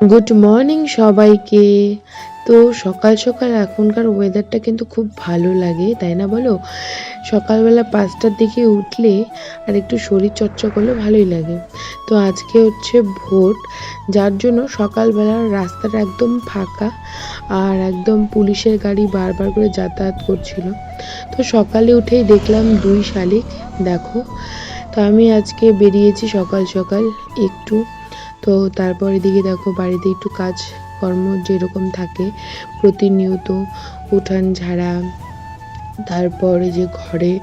Good morning সবাইকে। তো সকাল সকাল এখনকার ওয়েদারটা কিন্তু খুব ভালো লাগে, তাই না বলো? সকালবেলা 5টার দিকে উঠলে আর একটু শরীর চর্চা করলে ভালোই লাগে। তো আজকে হচ্ছে ভোট, যার জন্য সকালবেলার রাস্তাটা একদম ফাঁকা আর একদম পুলিশের গাড়ি বারবার করে যাতায়াত করছিল। তো সকালে উঠেই দেখলাম 2 শালিক, দেখো। তো আমি আজকে বেরিয়েছি সকাল সকাল একটু। তো তারপর এদিকে দেখো বাড়িতে একটু কাজ কর্ম যেরকম থাকে প্রতিনিয়ত, উঠান ঝাড়া, তারপরে যে ঘরে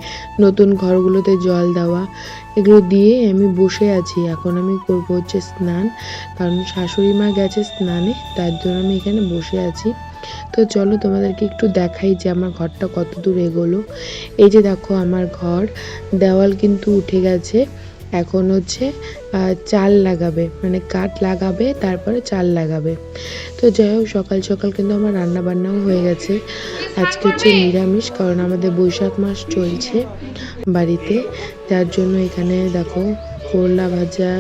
নতুন ঘরগুলোতে জল দেওয়া, এগুলো দিয়ে আমি বসে আছি। এখন আমি করব হচ্ছে স্নান, কারণ শাশুড়ি মা গেছে স্নানে, তার জন্য আমি এখানে বসে আছি। তো চলো তোমাদেরকে একটু দেখাই যে আমার ঘরটা কত দূর এগোলো। এই যে দেখো আমার ঘর, দেওয়াল কিন্তু উঠে গেছে। এখন হচ্ছে চাল লাগাবে, মানে কাঠ লাগাবে, তারপরে চাল লাগাবে। তো যাই হোক, সকাল সকাল কিন্তু আমার রান্না বান্নাও হয়ে গেছে। আজকে হচ্ছে নিরামিষ, কারণ আমাদের বৈশাখ মাস চলছে বাড়িতে, যার জন্য এখানে দেখো করলা ভাজা,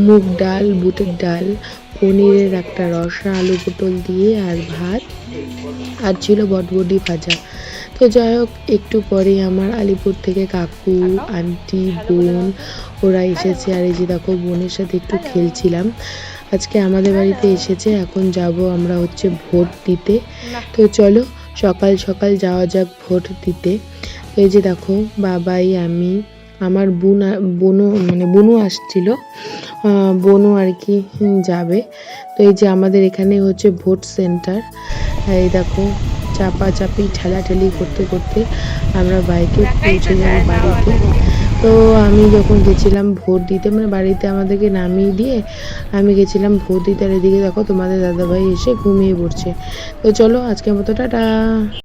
মুগ ডাল, বুটের ডাল, পনিরের একটা রসা, আলু পটল দিয়ে, আর ভাত, আর ছিল বটবটি ভাজা। তো যাই হোক, একটু পরেই আমার আলিপুর থেকে কাকু, আন্টি, বোন ওরা এসেছে। আর এই যে দেখো বোনের সাথে একটু খেলছিলাম। আজকে আমাদের বাড়িতে এসেছে। এখন যাব আমরা হচ্ছে ভোট দিতে। তো চলো সকাল সকাল যাওয়া যাক ভোট দিতে। তো এই যে দেখো বাবাই, আমি, আমার বোনও, মানে বোনও আসছিল, বোনও আর কি যাবে। তো এই যে আমাদের এখানে হচ্ছে ভোট সেন্টার। এই দেখো চাপাচাপি ঠেলাঠেলি করতে করতে আমরা বাইকে পৌঁছে যাই বাড়িতে। তো আমি যখন গেছিলাম ভোট দিতে, মানে বাড়িতে আমাদেরকে নামিয়ে দিয়ে আমি গেছিলাম ভোট দিতে। আর এদিকে দেখো তোমাদের দাদাভাই এসে ঘুমিয়ে পড়ছে। তো চলো আজকের মতো টাটা।